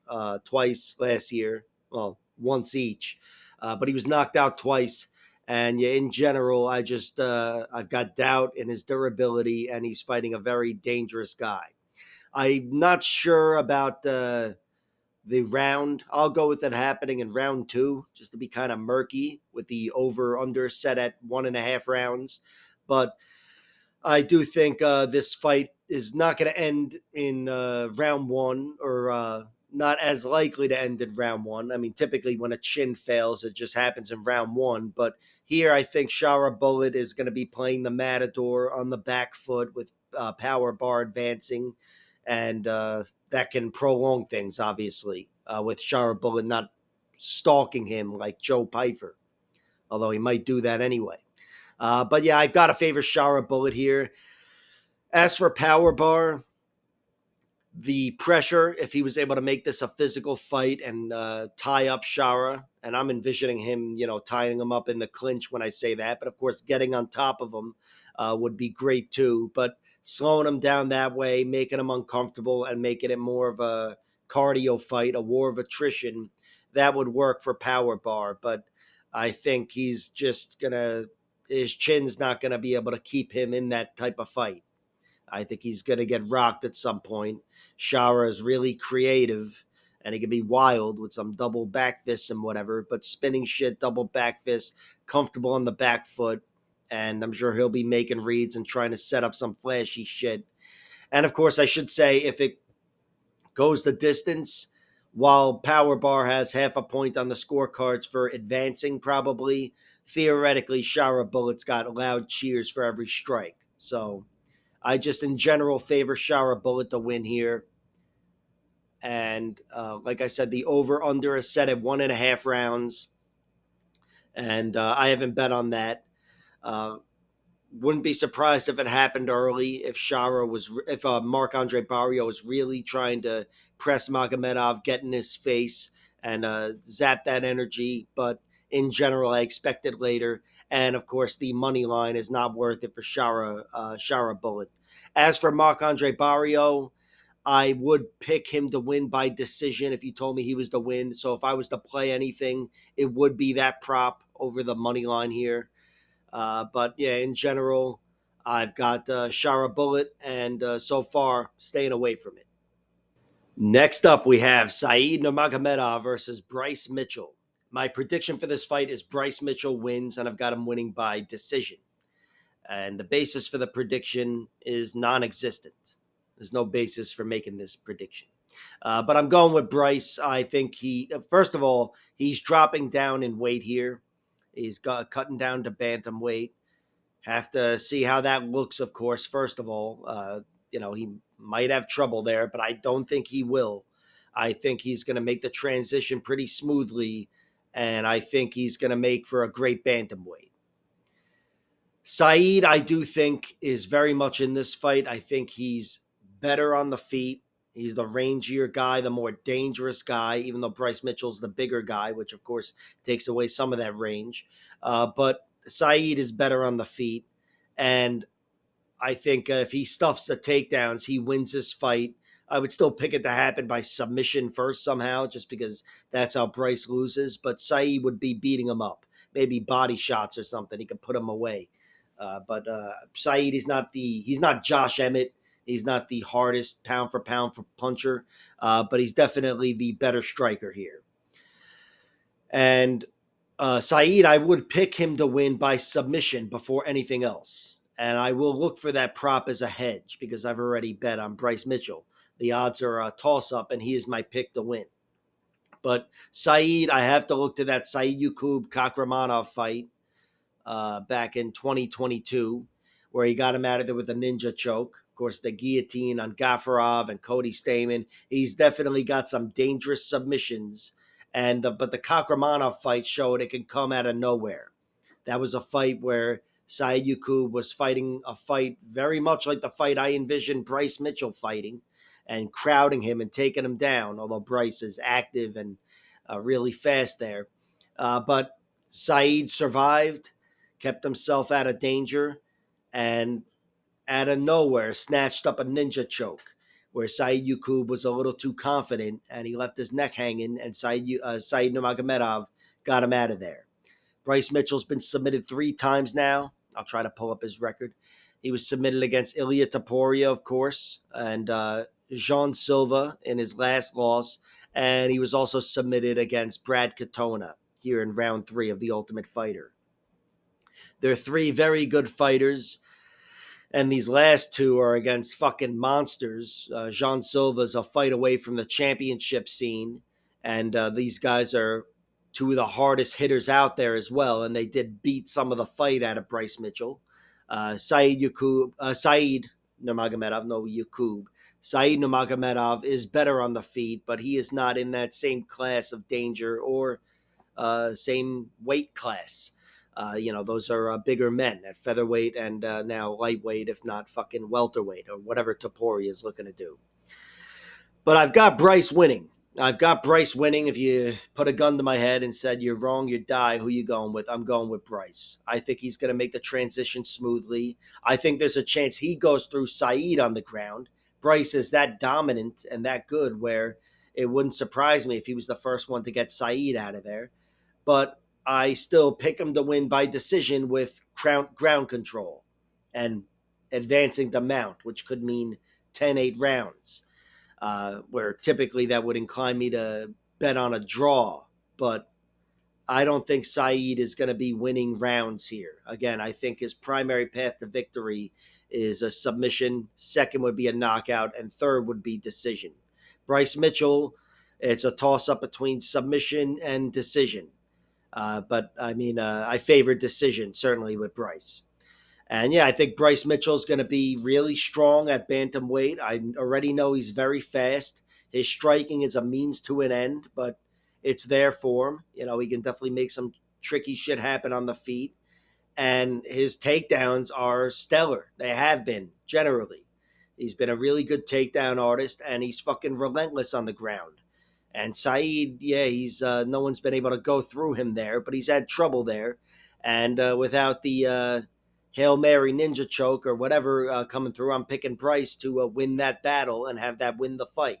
twice last year. Well, once each. But he was knocked out twice. And yeah, in general, I've got doubt in his durability, and he's fighting a very dangerous guy. I'm not sure about the round. I'll go with it happening in round two, just to be kind of murky with the over under set at 1.5 rounds. But I do think this fight is not going to end in round one, or not as likely to end in round one. I mean, typically when a chin fails, it just happens in round one. But here, I think Shara Bullet is going to be playing the matador on the back foot with power bar advancing, and that can prolong things, obviously, with Shara Bullet not stalking him like Joe Pfeiffer, although he might do that anyway. But yeah, I've got to favor Shara Bullet here. As for power bar, the pressure, if he was able to make this a physical fight and tie up Shara, and I'm envisioning him, tying him up in the clinch when I say that, but of course, getting on top of him would be great too. But slowing him down that way, making him uncomfortable, and making it more of a cardio fight, a war of attrition, that would work for power bar. But I think his chin's not gonna be able to keep him in that type of fight. I think he's going to get rocked at some point. Shara is really creative, and he can be wild with some double back fists and whatever, but spinning shit, double back fist, comfortable on the back foot. And I'm sure he'll be making reads and trying to set up some flashy shit. And of course, I should say, if it goes the distance, while Power Bar has half a point on the scorecards for advancing, probably, theoretically, Shara Bullet's got loud cheers for every strike. So I just, in general, favor Shara Bullet to win here. And like I said, the over under is set at 1.5 rounds. And I haven't bet on that. Uh, wouldn't be surprised if it happened early. If Marc Andre Barriault was really trying to press Magomedov, get in his face, and zap that energy. But in general, I expect it later. And of course, the money line is not worth it for Shara Bullet. As for Marc Andre Barriault, I would pick him to win by decision if you told me he was to win. So if I was to play anything, it would be that prop over the money line here. But yeah, in general, I've got Shara Bullet, and so far, staying away from it. Next up, we have Saeed Nurmagomedov versus Bryce Mitchell. My prediction for this fight is Bryce Mitchell wins, and I've got him winning by decision. And the basis for the prediction is non existent. There's no basis for making this prediction. But I'm going with Bryce. I think first of all, he's dropping down in weight here. He's cutting down to bantamweight. Have to see how that looks, of course, first of all. He might have trouble there, but I don't think he will. I think he's going to make the transition pretty smoothly, and I think he's going to make for a great bantamweight. Saeed, I do think, is very much in this fight. I think he's better on the feet. He's the rangier guy, the more dangerous guy, even though Bryce Mitchell's the bigger guy, which, of course, takes away some of that range. But Saeed is better on the feet. And I think if he stuffs the takedowns, he wins this fight. I would still pick it to happen by submission first somehow, just because that's how Bryce loses. But Saeed would be beating him up, maybe body shots or something. He could put him away. But Saeed, he's not Josh Emmett. He's not the hardest pound for pound for puncher, but he's definitely the better striker here. And Saeed, I would pick him to win by submission before anything else. And I will look for that prop as a hedge because I've already bet on Bryce Mitchell. The odds are a toss up, and he is my pick to win. But Saeed, I have to look to that Saeed Yakub Kakramanov fight back in 2022, where he got him out of there with a ninja choke. Of course, the guillotine on Gafarov and Cody Stamen. He's definitely got some dangerous submissions. But the Kakramanov fight showed it can come out of nowhere. That was a fight where Saeed Yakub was fighting a fight very much like the fight I envisioned Bryce Mitchell fighting, and crowding him and taking him down, although Bryce is active and really fast there. But Saeed survived, kept himself out of danger, and out of nowhere snatched up a ninja choke where Saeed Yaqub was a little too confident and he left his neck hanging, and Saeed Nurmagomedov got him out of there. Bryce Mitchell's been submitted 3 times now. I'll try to pull up his record. He was submitted against Ilia Topuria, of course, and Jean Silva in his last loss. And he was also submitted against Brad Katona here in round 3 of The Ultimate Fighter. They're 3 very good fighters, and these last 2 are against fucking monsters. Jean Silva's a fight away from the championship scene, and these guys are 2 of the hardest hitters out there as well, and they did beat some of the fight out of Bryce Mitchell. Saeed Nurmagomedov, no Yaqub. Saeed Nurmagomedov is better on the feet, but he is not in that same class of danger or same weight class. Those are bigger men at featherweight and now lightweight, if not fucking welterweight or whatever Topuria is looking to do. But I've got Bryce winning. I've got Bryce winning. If you put a gun to my head and said you're wrong, you die, who you going with? I'm going with Bryce. I think he's going to make the transition smoothly. I think there's a chance he goes through Saeed on the ground. Bryce is that dominant and that good where it wouldn't surprise me if he was the first one to get Saeed out of there. But I still pick him to win by decision with ground control and advancing the mount, which could mean 10-8 rounds, where typically that would incline me to bet on a draw. But I don't think Saeed is going to be winning rounds here. Again, I think his primary path to victory is a submission. Second would be a knockout, and third would be decision. Bryce Mitchell, it's a toss-up between submission and decision. But I mean, I favor decision, certainly with Bryce. And yeah, I think Bryce Mitchell is going to be really strong at bantamweight. I already know he's very fast. His striking is a means to an end, but it's there for him. He can definitely make some tricky shit happen on the feet. And his takedowns are stellar. They have been, generally. He's been a really good takedown artist, and he's fucking relentless on the ground. And Saeed, yeah, he's no one's been able to go through him there, but he's had trouble there. And without the Hail Mary ninja choke or whatever coming through, I'm picking Bryce to win that battle and have that win the fight.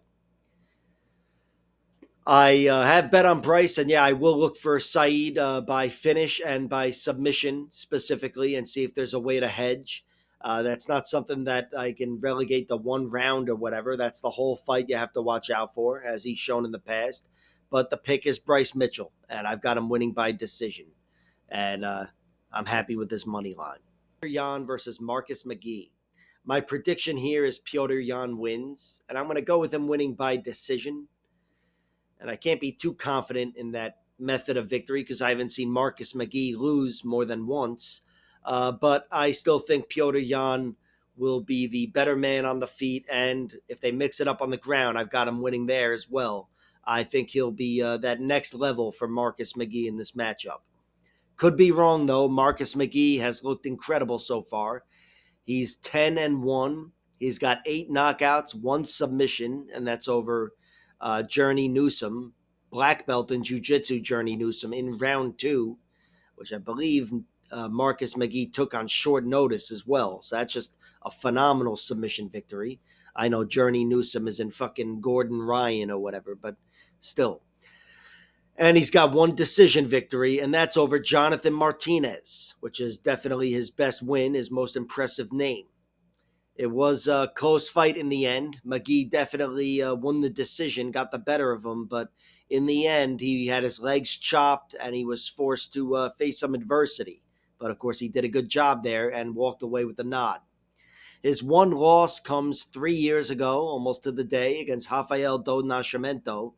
I have bet on Bryce, and yeah, I will look for Saeed by finish and by submission specifically and see if there's a way to hedge. That's not something that I can relegate to one round or whatever. That's the whole fight you have to watch out for, as he's shown in the past. But the pick is Bryce Mitchell, and I've got him winning by decision. And I'm happy with this money line. Yan versus Marcus McGhee. My prediction here is Petr Yan wins, and I'm going to go with him winning by decision. And I can't be too confident in that method of victory because I haven't seen Marcus McGhee lose more than once. But I still think Petr Yan will be the better man on the feet. And if they mix it up on the ground, I've got him winning there as well. I think he'll be that next level for Marcus McGhee in this matchup. Could be wrong, though. Marcus McGhee has looked incredible so far. He's 10-1. He's got 8 knockouts, 1 submission, and that's over Journey Newsom, black belt in jiu-jitsu Journey Newsom in round 2, which I believe Marcus McGhee took on short notice as well. So that's just a phenomenal submission victory. I know Journey Newsom is in fucking Gordon Ryan or whatever, but still. And he's got 1 decision victory, and that's over Jonathan Martinez, which is definitely his best win, his most impressive name. It was a close fight in the end. McGhee definitely won the decision, got the better of him, but in the end, he had his legs chopped and he was forced to face some adversity. But of course, he did a good job there and walked away with the nod. His 1 loss comes 3 years ago, almost to the day, against Rafael Do Nascimento,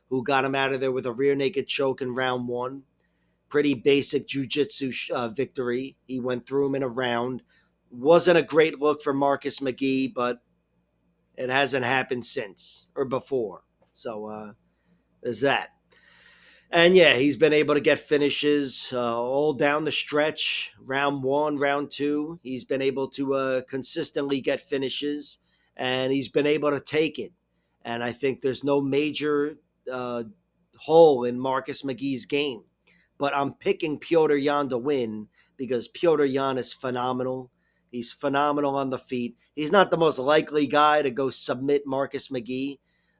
who got him out of there with a rear naked choke in round 1. Pretty basic jiu-jitsu victory. He went through him in a round. Wasn't a great look for Marcus McGhee, but it hasn't happened since or before. So there's that. And yeah, he's been able to get finishes all down the stretch. Round 1, round 2. He's been able to consistently get finishes, and he's been able to take it. And I think there's no major hole in Marcus McGhee's game. but I'm picking Petr Yan to win because Petr Yan is phenomenal. He's phenomenal on the feet. He's not the most likely guy to go submit Marcus McGhee.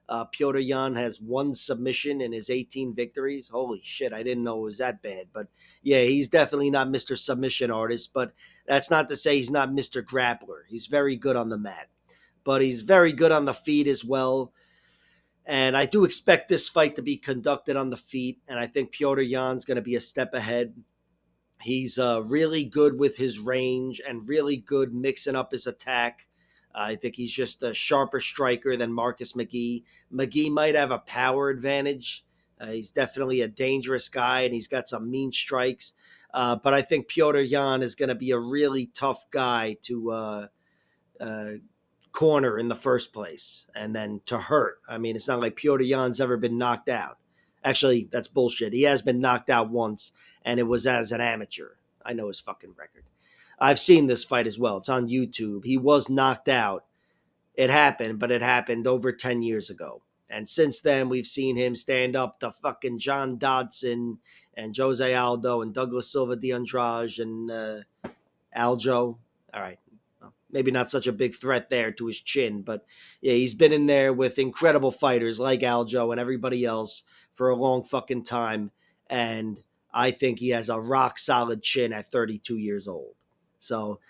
Petr Yan has 1 submission in his 18 victories. Holy shit, I didn't know it was that bad. But yeah, he's definitely not Mr. Submission Artist, but that's not to say he's not Mr. Grappler. He's very good on the mat, but he's very good on the feet as well. And I do expect this fight to be conducted on the feet, and I think Petr Yan's going to be a step ahead. He's really good with his range and really good mixing up his attack. I think he's just a sharper striker than Marcus McGhee. McGhee might have a power advantage. He's definitely a dangerous guy, and he's got some mean strikes. But I think Petr Yan is going to be a really tough guy to uh, corner in the first place and then to hurt. I mean, it's not like Petr Yan's ever been knocked out. Actually, that's bullshit. He has been knocked out once, and it was as an amateur. I know his fucking record. I've seen this fight as well. It's on YouTube. He was knocked out. It happened, but it happened over 10 years ago. And since then, we've seen him stand up to fucking John Dodson and Jose Aldo and Douglas Silva de Andrade and Aljo. All right. Maybe not such a big threat there to his chin, but yeah, he's been in there with incredible fighters like Aljo and everybody else for a long fucking time. And I think he has a rock solid chin at 32 years old. So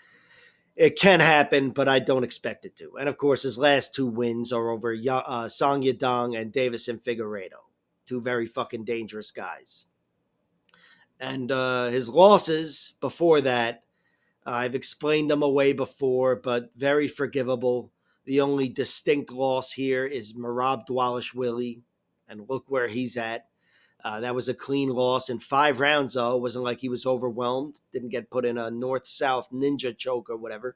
it can happen, but I don't expect it to. And of course, his last 2 wins are over Song Yadong and Davison Figueiredo, 2 very fucking dangerous guys. And his losses before that, I've explained them away before, but very forgivable. The only distinct loss here is Merab Dvalishvili, and look where he's at. That was a clean loss in 5 rounds, though. It wasn't like he was overwhelmed. Didn't get put in a north-south ninja choke or whatever.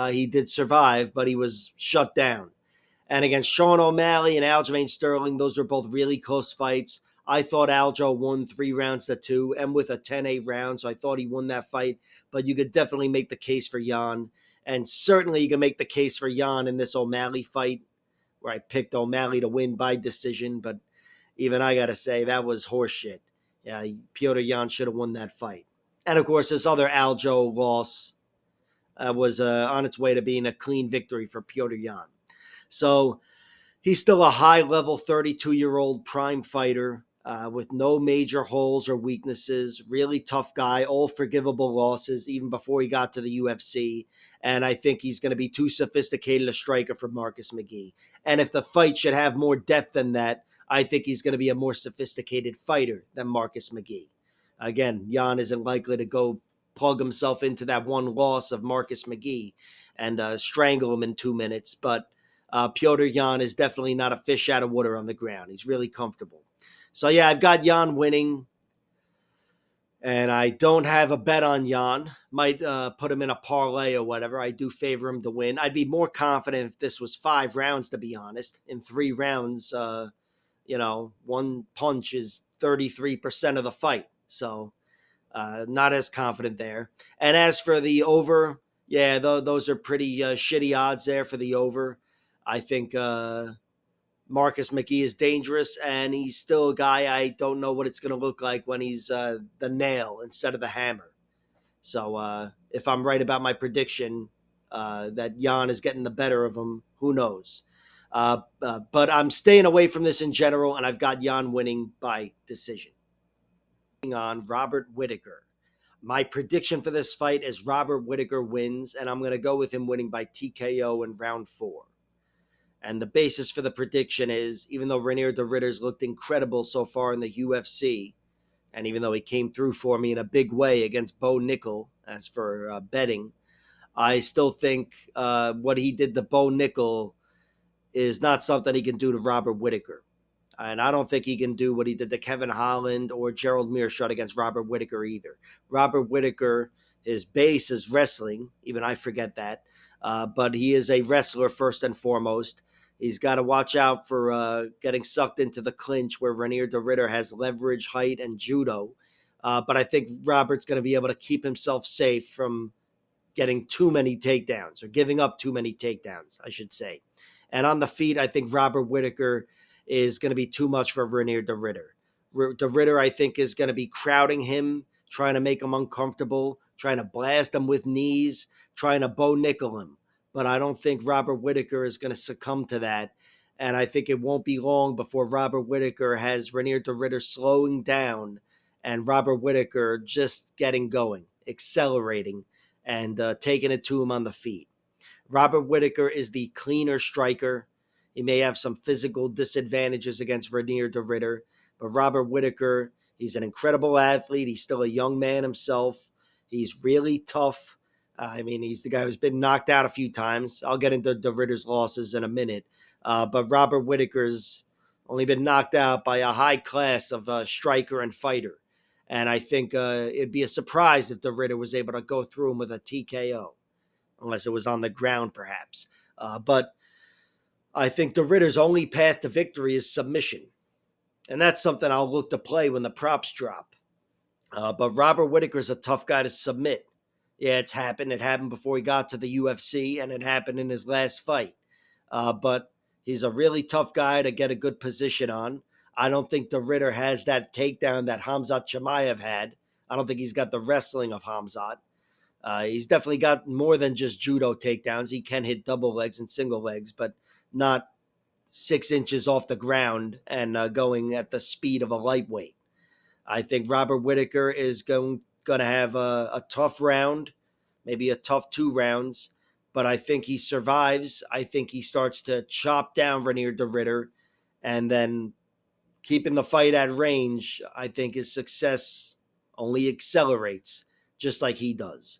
He did survive, but he was shut down. And against Sean O'Malley and Aljamain Sterling, those were both really close fights. I thought Aljo won 3 rounds to 2 and with a 10-8 round, so I thought he won that fight. But you could definitely make the case for Yan. And certainly you can make the case for Yan in this O'Malley fight, where I picked O'Malley to win by decision. But even I got to say, that was horseshit. Yeah, Petr Yan should have won that fight. And of course, this other Aljo loss was on its way to being a clean victory for Petr Yan. So he's still a high-level 32-year-old prime fighter with no major holes or weaknesses. Really tough guy, all forgivable losses even before he got to the UFC. And I think he's going to be too sophisticated a striker for Marcus McGhee. And if the fight should have more depth than that, I think he's going to be a more sophisticated fighter than Marcus McGhee. Again, Yan isn't likely to go plug himself into that one loss of Marcus McGhee and strangle him in 2 minutes, but Petr Yan is definitely not a fish out of water on the ground. He's really comfortable. So, yeah, I've got Yan winning, and I don't have a bet on Yan. Might put him in a parlay or whatever. I do favor him to win. I'd be more confident if this was 5 rounds, to be honest. In 3 rounds, one punch is 33% of the fight. So, not as confident there. And as for the over, yeah, those are pretty shitty odds there for the over. I think Marcus McGhee is dangerous, and he's still a guy I don't know what it's going to look like when he's the nail instead of the hammer. So if I'm right about my prediction that Yan is getting the better of him, who knows? But I'm staying away from this in general, and I've got Yan winning by decision. On Robert Whittaker. My prediction for this fight is Robert Whittaker wins, and I'm going to go with him winning by TKO in round 4. And the basis for the prediction is, even though Reinier de Ridder's looked incredible so far in the UFC, and even though he came through for me in a big way against Bo Nickel, as for betting, I still think what he did to Bo Nickel is not something he can do to Robert Whittaker. And I don't think he can do what he did to Kevin Holland or Gerald Meerschaert against Robert Whittaker either. Robert Whittaker, his base is wrestling. Even I forget that. But he is a wrestler first and foremost. He's got to watch out for getting sucked into the clinch where Reinier de Ridder has leverage, height, and judo. But I think Robert's going to be able to keep himself safe from getting too many takedowns or giving up too many takedowns, I should say. And on the feet, I think Robert Whittaker is going to be too much for Reinier de Ridder. The Ritter, I think, is going to be crowding him, trying to make him uncomfortable, trying to blast him with knees, trying to bow nickel him. But I don't think Robert Whittaker is going to succumb to that. And I think it won't be long before Robert Whittaker has Reinier de Ritter slowing down and Robert Whittaker just getting going, accelerating, and taking it to him on the feet. Robert Whittaker is the cleaner striker. He may have some physical disadvantages against Reinier de Ritter, but Robert Whittaker, he's an incredible athlete. He's still a young man himself. He's really tough. I mean, he's the guy who's been knocked out a few times. I'll get into de Ritter's losses in a minute. But Robert Whittaker's only been knocked out by a high class of striker and fighter. And I think it'd be a surprise if de Ritter was able to go through him with a TKO, unless it was on the ground, perhaps. But I think the Ritter's only path to victory is submission. And that's something I'll look to play when the props drop. But Robert Whittaker's a tough guy to submit. Yeah, it's happened. It happened before he got to the UFC, and it happened in his last fight. But he's a really tough guy to get a good position on. I don't think the Ritter has that takedown that Khamzat Chimaev had. I don't think he's got the wrestling of Khamzat. He's definitely got more than just judo takedowns. He can hit double legs and single legs, but not 6 inches off the ground and going at the speed of a lightweight. I think Robert Whittaker is going to have a tough round, maybe a tough 2 rounds, but I think he survives. I think he starts to chop down Reinier de Ritter, and then keeping the fight at range, I think his success only accelerates, just like he does.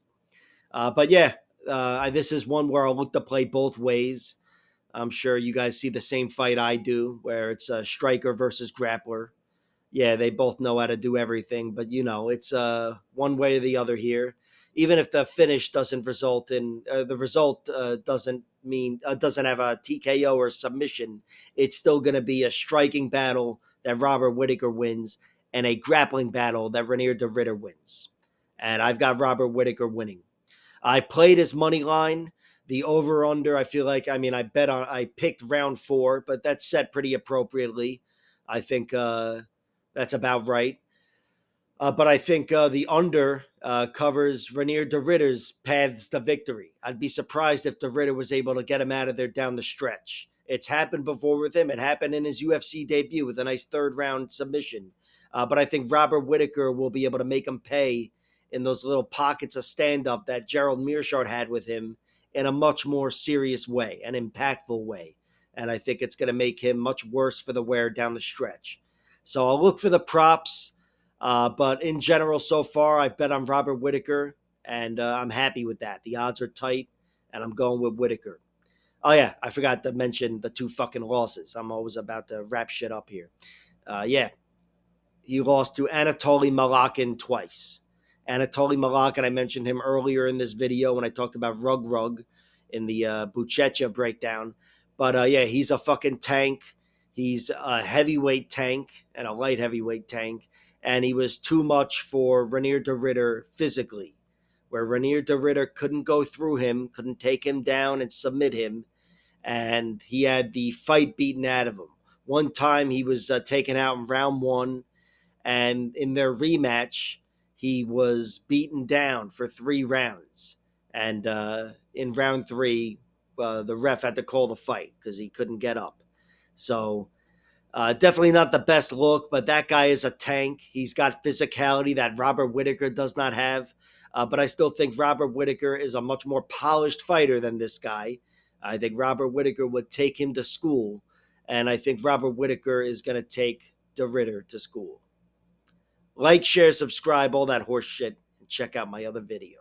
But yeah, this is one where I'll look to play both ways. I'm sure you guys see the same fight I do, where it's a striker versus grappler. Yeah, they both know how to do everything, but it's one way or the other here. Even if the finish doesn't result in the result doesn't have a TKO or submission, it's still going to be a striking battle that Robert Whittaker wins and a grappling battle that Reinier de Ritter wins. And I've got Robert Whittaker winning. I played his money line. The over under, I feel like, I picked round 4, but that's set pretty appropriately. I think that's about right. But I think the under covers Reinier de Ritter's paths to victory. I'd be surprised if de Ritter was able to get him out of there down the stretch. It's happened before with him. It happened in his UFC debut with a nice 3rd-round submission. But I think Robert Whittaker will be able to make him pay in those little pockets of stand-up that Gerald Meerschaert had with him in a much more serious way, an impactful way. And I think it's going to make him much worse for the wear down the stretch. So I'll look for the props. But in general, so far, I've bet on Robert Whittaker, and I'm happy with that. The odds are tight, and I'm going with Whittaker. Oh, yeah, I forgot to mention the 2 fucking losses. I'm always about to wrap shit up here. Yeah, he lost to Anatoly Malakin twice. Anatoly Malakin, I mentioned him earlier in this video when I talked about Rug in the Buchecha breakdown. But yeah, he's a fucking tank. He's a heavyweight tank and a light heavyweight tank. And he was too much for Reinier de Ritter physically, where Reinier de Ritter couldn't go through him, couldn't take him down and submit him. And he had the fight beaten out of him. One time he was taken out in round 1. And in their rematch, he was beaten down for 3 rounds. And in round 3, the ref had to call the fight because he couldn't get up. So definitely not the best look, but that guy is a tank. He's got physicality that Robert Whittaker does not have. But I still think Robert Whittaker is a much more polished fighter than this guy. I think Robert Whittaker would take him to school. And I think Robert Whittaker is going to take de Ritter to school. Like, share, subscribe, all that horse shit, and check out my other videos.